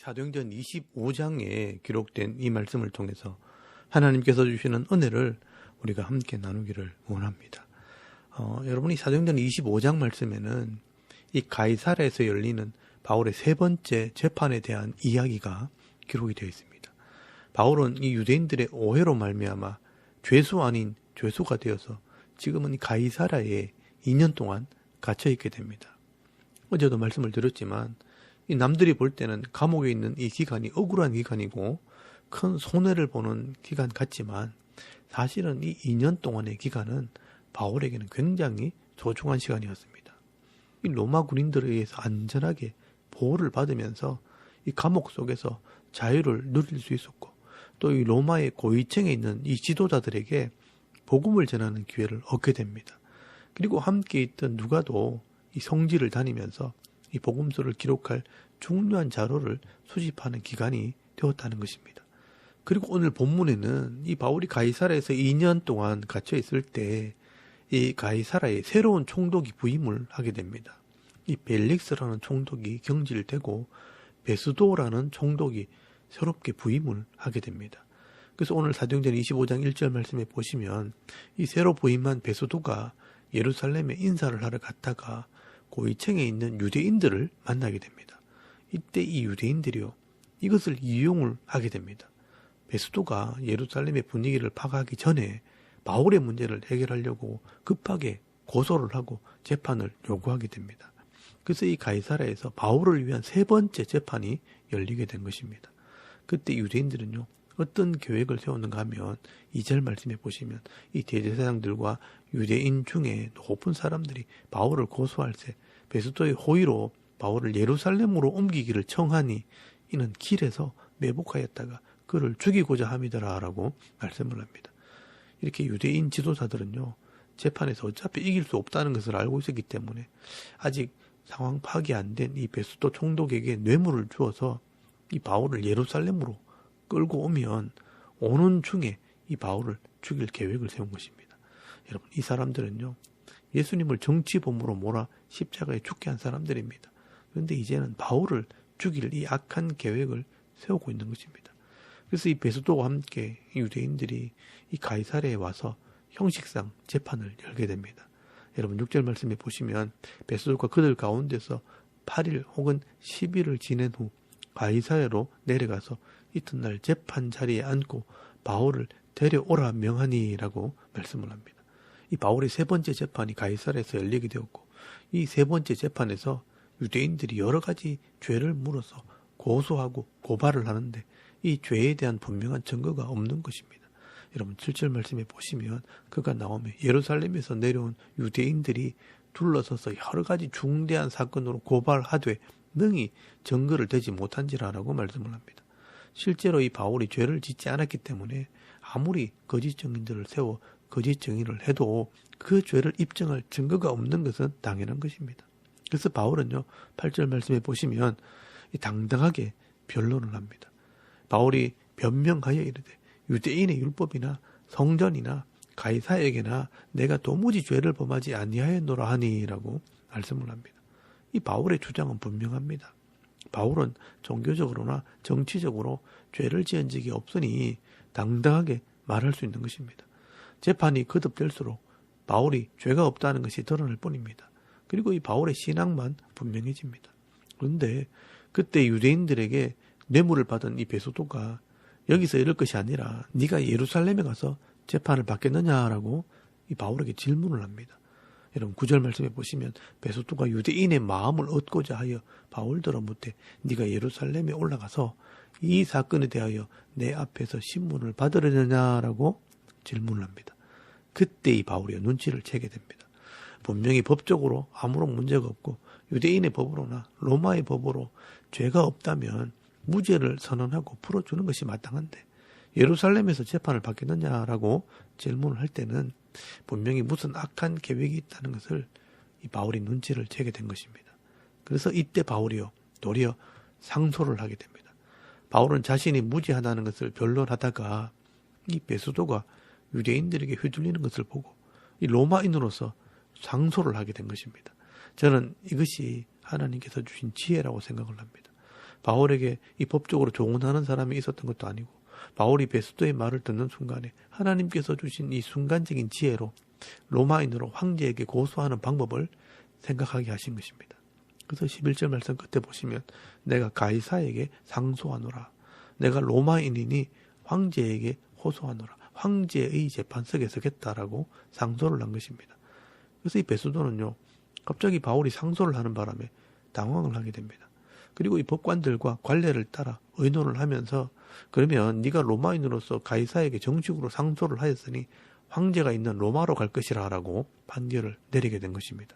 사도행전 25장에 기록된 이 말씀을 통해서 하나님께서 주시는 은혜를 우리가 함께 나누기를 원합니다. 여러분이 사도행전 25장 말씀에는 이 가이사랴에서 열리는 바울의 세 번째 재판에 대한 이야기가 기록이 되어 있습니다. 바울은 이 유대인들의 오해로 말미암아 죄수 아닌 죄수가 되어서 지금은 가이사랴에 2년 동안 갇혀 있게 됩니다. 어제도 말씀을 드렸지만 이 남들이 볼 때는 감옥에 있는 이 기간이 억울한 기간이고 큰 손해를 보는 기간 같지만 사실은 이 2년 동안의 기간은 바울에게는 굉장히 소중한 시간이었습니다. 이 로마 군인들에 의해서 안전하게 보호를 받으면서 이 감옥 속에서 자유를 누릴 수 있었고 또 이 로마의 고위층에 있는 이 지도자들에게 복음을 전하는 기회를 얻게 됩니다. 그리고 함께 있던 누가도 이 성지를 다니면서 이 복음서를 기록할 중요한 자료를 수집하는 기간이 되었다는 것입니다. 그리고 오늘 본문에는 이 바울이 가이사랴에서 2년 동안 갇혀 있을 때 이 가이사랴에 새로운 총독이 부임을 하게 됩니다. 이 벨릭스라는 총독이 경질되고 베스도라는 총독이 새롭게 부임을 하게 됩니다. 그래서 오늘 사도행전 25장 1절 말씀에 보시면 이 새로 부임한 베스도가 예루살렘에 인사를 하러 갔다가 고위층에 있는 유대인들을 만나게 됩니다. 이때 이 유대인들이요 이것을 이용을 하게 됩니다. 베스도가 예루살렘의 분위기를 파악하기 전에 바울의 문제를 해결하려고 급하게 고소를 하고 재판을 요구하게 됩니다. 그래서 이 가이사랴에서 바울을 위한 세 번째 재판이 열리게 된 것입니다. 그때 유대인들은요 어떤 계획을 세웠는가 하면 2절 말씀해 보시면 이 대제사장들과 유대인 중에 높은 사람들이 바울을 고소할 때 베스도의 호의로 바울을 예루살렘으로 옮기기를 청하니 이는 길에서 매복하였다가 그를 죽이고자 함이더라라고 말씀을 합니다. 이렇게 유대인 지도자들은요 재판에서 어차피 이길 수 없다는 것을 알고 있었기 때문에 아직 상황 파악이 안 된 이 베스도 총독에게 뇌물을 주어서 이 바울을 예루살렘으로 끌고 오면 오는 중에 이 바울을 죽일 계획을 세운 것입니다. 여러분 이 사람들은요 예수님을 정치범으로 몰아 십자가에 죽게 한 사람들입니다. 그런데 이제는 바울을 죽일 이 악한 계획을 세우고 있는 것입니다. 그래서 이 베스도와 함께 유대인들이 이 가이사랴에 와서 형식상 재판을 열게 됩니다. 여러분 6절 말씀에 보시면 베스도가 그들 가운데서 8일 혹은 10일을 지낸 후 가이사랴로 내려가서 이튿날 재판 자리에 앉고 바울을 데려오라 명하니라고 말씀을 합니다. 이 바울의 세 번째 재판이 가이사랴에서 열리게 되었고 이 세 번째 재판에서 유대인들이 여러 가지 죄를 물어서 고소하고 고발을 하는데 이 죄에 대한 분명한 증거가 없는 것입니다. 여러분 7절 말씀에 보시면 그가 나오며 예루살렘에서 내려온 유대인들이 둘러서서 여러 가지 중대한 사건으로 고발하되 능히 증거를 대지 못한지라라고 말씀을 합니다. 실제로 이 바울이 죄를 짓지 않았기 때문에 아무리 거짓 증인들을 세워 거짓 증인을 해도 그 죄를 입증할 증거가 없는 것은 당연한 것입니다. 그래서 바울은요 8절 말씀에 보시면 당당하게 변론을 합니다. 바울이 변명하여 이르되 유대인의 율법이나 성전이나 가이사에게나 내가 도무지 죄를 범하지 아니하였노라 하니라고 말씀을 합니다. 이 바울의 주장은 분명합니다. 바울은 종교적으로나 정치적으로 죄를 지은 적이 없으니 당당하게 말할 수 있는 것입니다. 재판이 거듭될수록 바울이 죄가 없다는 것이 드러날 뿐입니다. 그리고 이 바울의 신앙만 분명해집니다. 그런데 그때 유대인들에게 뇌물을 받은 이 베스도가 여기서 이럴 것이 아니라 네가 예루살렘에 가서 재판을 받겠느냐라고 이 바울에게 질문을 합니다. 여러분 9절 말씀에 보시면 베스도가 유대인의 마음을 얻고자 하여 바울더러 묻되 네가 예루살렘에 올라가서 이 사건에 대하여 내 앞에서 신문을 받으려냐라고 질문을 합니다. 그때 이 바울이 눈치를 채게 됩니다. 분명히 법적으로 아무런 문제가 없고 유대인의 법으로나 로마의 법으로 죄가 없다면 무죄를 선언하고 풀어주는 것이 마땅한데 예루살렘에서 재판을 받겠느냐라고 질문을 할 때는 분명히 무슨 악한 계획이 있다는 것을 이 바울이 눈치를 채게 된 것입니다. 그래서 이때 바울이요 도리어 상소를 하게 됩니다. 바울은 자신이 무죄하다는 것을 변론하다가 이 베스도가 유대인들에게 휘둘리는 것을 보고 이 로마인으로서 상소를 하게 된 것입니다. 저는 이것이 하나님께서 주신 지혜라고 생각을 합니다. 바울에게 이 법적으로 조언하는 사람이 있었던 것도 아니고 바울이 베스도의 말을 듣는 순간에 하나님께서 주신 이 순간적인 지혜로 로마인으로 황제에게 고소하는 방법을 생각하게 하신 것입니다. 그래서 11절 말씀 끝에 보시면 내가 가이사에게 상소하노라. 내가 로마인이니 황제에게 호소하노라. 황제의 재판석에 서겠다라고 상소를 한 것입니다. 그래서 이 베스도는요, 갑자기 바울이 상소를 하는 바람에 당황을 하게 됩니다. 그리고 이 법관들과 관례를 따라 의논을 하면서 그러면 네가 로마인으로서 가이사에게 정식으로 상소를 하였으니 황제가 있는 로마로 갈 것이라 라고 판결을 내리게 된 것입니다.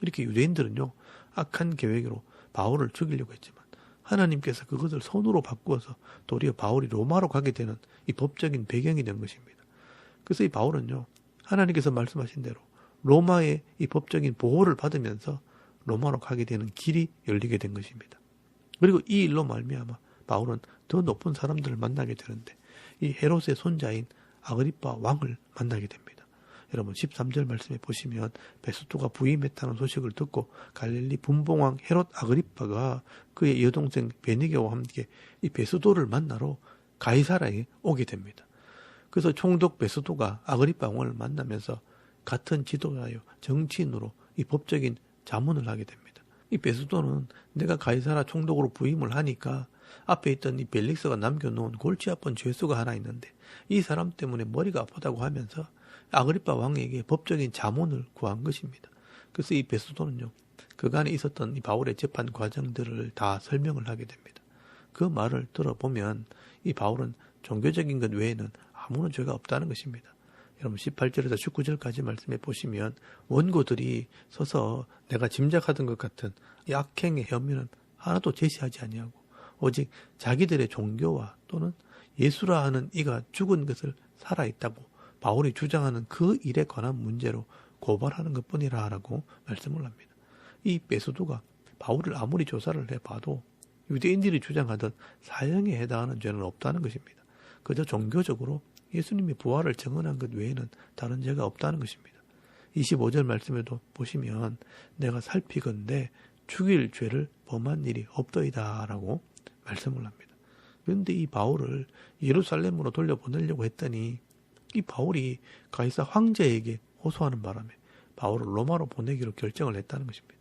이렇게 유대인들은요, 악한 계획으로 바울을 죽이려고 했지만 하나님께서 그것을 선으로 바꾸어서 도리어 바울이 로마로 가게 되는 이 법적인 배경이 된 것입니다. 그래서 이 바울은요, 하나님께서 말씀하신 대로 로마의 이 법적인 보호를 받으면서 로마로 가게 되는 길이 열리게 된 것입니다. 그리고 이 일로 말미암아 바울은 더 높은 사람들을 만나게 되는데 이 헤롯의 손자인 아그리파 왕을 만나게 됩니다. 여러분 13절 말씀에 보시면 베스토가 부임했다는 소식을 듣고 갈릴리 분봉왕 헤롯 아그리파가 그의 여동생 베니게와 함께 이 베스도를 만나러 가이사라에 오게 됩니다. 그래서 총독 베스도가 아그리파 왕을 만나면서 같은 지도자요 정치인으로 이 법적인 자문을 하게 됩니다. 이 베스도는 내가 가이사라 총독으로 부임을 하니까 앞에 있던 이 벨릭스가 남겨놓은 골치 아픈 죄수가 하나 있는데 이 사람 때문에 머리가 아프다고 하면서 아그리파 왕에게 법적인 자문을 구한 것입니다. 그래서 이 베스도는요, 그간에 있었던 이 바울의 재판 과정들을 다 설명을 하게 됩니다. 그 말을 들어보면 이 바울은 종교적인 것 외에는 아무런 죄가 없다는 것입니다. 여러분 18절에서 19절까지 말씀해 보시면 원고들이 서서 내가 짐작하던 것 같은 이 악행의 혐의는 하나도 제시하지 아니하고 오직 자기들의 종교와 또는 예수라 하는 이가 죽은 것을 살아있다고 바울이 주장하는 그 일에 관한 문제로 고발하는 것뿐이라 라고 말씀을 합니다. 이 베스도가 바울을 아무리 조사를 해봐도 유대인들이 주장하던 사형에 해당하는 죄는 없다는 것입니다. 그저 종교적으로 예수님이 부활을 증언한 것 외에는 다른 죄가 없다는 것입니다. 25절 말씀에도 보시면 내가 살피건대 죽일 죄를 범한 일이 없더이다 라고 말씀을 합니다. 그런데 이 바울을 예루살렘으로 돌려보내려고 했더니 이 바울이 가이사 황제에게 호소하는 바람에 바울을 로마로 보내기로 결정을 했다는 것입니다.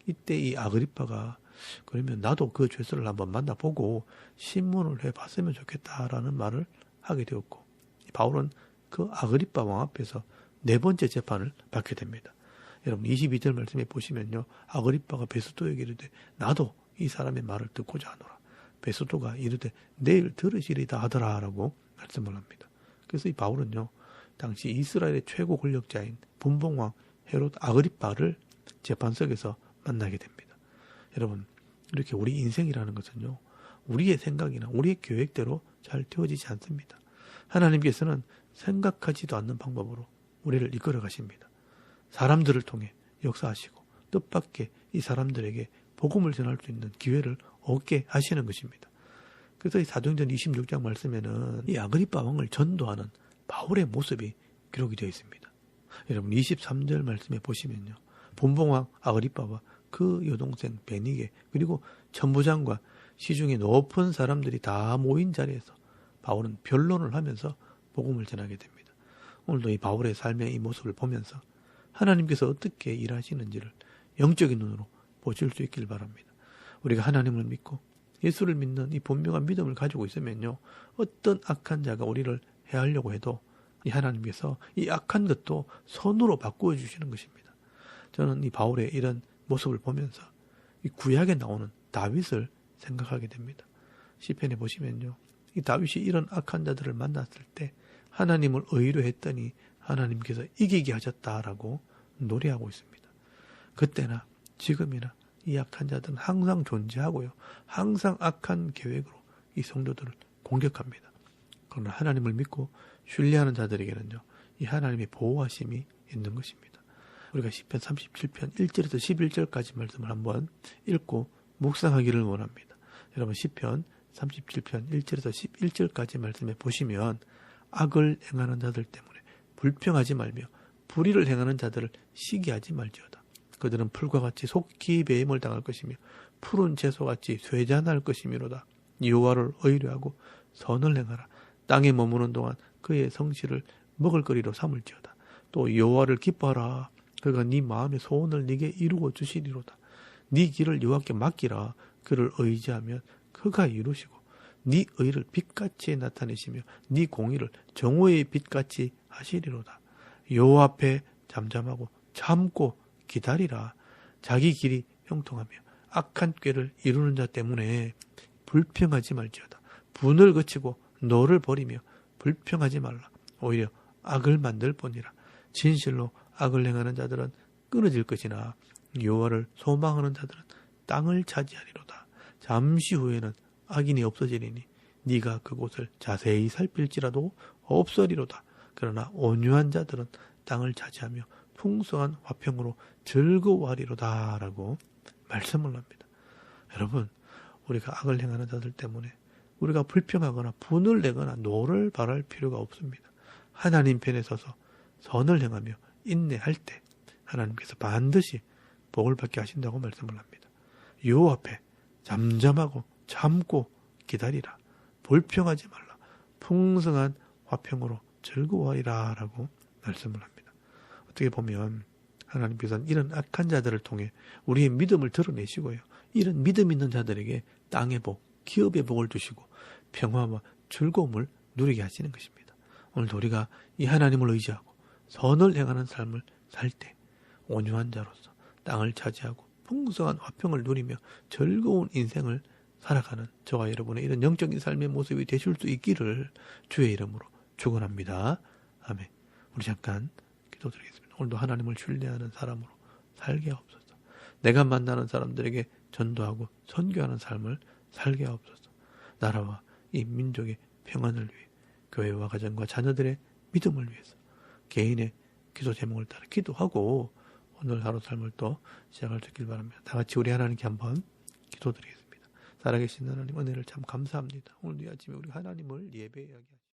이때 이 아그리파가 그러면 나도 그 죄수를 한번 만나보고 신문을 해봤으면 좋겠다라는 말을 하게 되었고 바울은 그 아그리파 왕 앞에서 네 번째 재판을 받게 됩니다. 여러분 22절 말씀에 보시면요, 아그리파가 베스도에게 이르되 나도 이 사람의 말을 듣고자 하노라. 베스도가 이르되 내일 들으시리다 하더라 라고 말씀을 합니다. 그래서 이 바울은요, 당시 이스라엘의 최고 권력자인 분봉왕 헤롯 아그리파를 재판석에서 만나게 됩니다. 여러분 이렇게 우리 인생이라는 것은요, 우리의 생각이나 우리의 계획대로 잘 되어지지 않습니다. 하나님께서는 생각하지도 않는 방법으로 우리를 이끌어 가십니다. 사람들을 통해 역사하시고 뜻밖의 이 사람들에게 복음을 전할 수 있는 기회를 얻게 하시는 것입니다. 그래서 이 사도행전 26장 말씀에는 이 아그리파 왕을 전도하는 바울의 모습이 기록이 되어 있습니다. 여러분 23절 말씀에 보시면요, 분봉왕 아그리파와 그 여동생 베니게 그리고 천부장과 시중에 높은 사람들이 다 모인 자리에서 바울은 변론을 하면서 복음을 전하게 됩니다. 오늘도 이 바울의 삶의 이 모습을 보면서 하나님께서 어떻게 일하시는지를 영적인 눈으로 보실 수 있길 바랍니다. 우리가 하나님을 믿고 예수를 믿는 이 분명한 믿음을 가지고 있으면요, 어떤 악한 자가 우리를 해하려고 해도 이 하나님께서 이 악한 것도 선으로 바꾸어 주시는 것입니다. 저는 이 바울의 이런 모습을 보면서 이 구약에 나오는 다윗을 생각하게 됩니다. 시편에 보시면요, 이 다윗이 이런 악한 자들을 만났을 때 하나님을 의뢰했더니 하나님께서 이기게 하셨다라고 노래하고 있습니다. 그때나 지금이나 이 악한 자들은 항상 존재하고요, 항상 악한 계획으로 이 성도들을 공격합니다. 그러나 하나님을 믿고 신뢰하는 자들에게는요, 이 하나님의 보호하심이 있는 것입니다. 우리가 시편 37편 1절에서 11절까지 말씀을 한번 읽고 묵상하기를 원합니다. 여러분 시편 37편 1절에서 11절까지 말씀에 보시면 악을 행하는 자들 때문에 불평하지 말며 불의를 행하는 자들을 시기하지 말지어다. 그들은 풀과 같이 속히 배임을 당할 것이며 푸른 채소같이 쇠잔할 것이미로다. 여호와를 의뢰하고 선을 행하라. 땅에 머무는 동안 그의 성실을 먹을거리로 삼을지어다. 또 여호와를 기뻐하라. 그가 네 마음의 소원을 네게 이루어 주시리로다. 네 길을 여호와께 맡기라. 그를 의지하면 그가 이루시고 네 의를 빛같이 나타내시며 네 공의를 정오의 빛같이 하시리로다. 여호와 앞에 잠잠하고 참고 기다리라. 자기 길이 형통하며 악한 꾀를 이루는 자 때문에 불평하지 말지어다. 분을 그치고 너를 버리며 불평하지 말라. 오히려 악을 만들 뿐이라. 진실로 악을 행하는 자들은 끊어질 것이나 여호와를 소망하는 자들은 땅을 차지하리로다. 잠시 후에는 악인이 없어지리니 네가 그곳을 자세히 살필지라도 없으리로다. 그러나 온유한 자들은 땅을 차지하며 풍성한 화평으로 즐거워하리로다 라고 말씀을 합니다. 여러분, 우리가 악을 행하는 자들 때문에 우리가 불평하거나 분을 내거나 노를 바랄 필요가 없습니다. 하나님 편에 서서 선을 행하며 인내할 때 하나님께서 반드시 복을 받게 하신다고 말씀을 합니다. 여호와 앞에 잠잠하고 참고 기다리라. 불평하지 말라. 풍성한 화평으로 즐거워하리라 라고 말씀을 합니다. 어떻게 보면 하나님께서는 이런 악한 자들을 통해 우리의 믿음을 드러내시고요. 이런 믿음 있는 자들에게 땅의 복, 기업의 복을 주시고 평화와 즐거움을 누리게 하시는 것입니다. 오늘도 우리가 이 하나님을 의지하고 선을 행하는 삶을 살 때 온유한 자로서 땅을 차지하고 풍성한 화평을 누리며 즐거운 인생을 살아가는 저와 여러분의 이런 영적인 삶의 모습이 되실 수 있기를 주의 이름으로 축원합니다. 아멘. 우리 잠깐 기도드리겠습니다. 오늘도 하나님을 신뢰하는 사람으로 살게 하옵소서. 내가 만나는 사람들에게 전도하고 선교하는 삶을 살게 하옵소서. 나라와 이 민족의 평안을 위해 교회와 가정과 자녀들의 믿음을 위해서 개인의 기도 제목을 따라 기도하고 오늘 하루 삶을 또 시작할 수 있길 바랍니다. 다 같이 우리 하나님께 한번 기도드리겠습니다. 살아계신 하나님 은혜를 참 감사합니다. 오늘 이 아침에 우리 하나님을 예배하게 하시고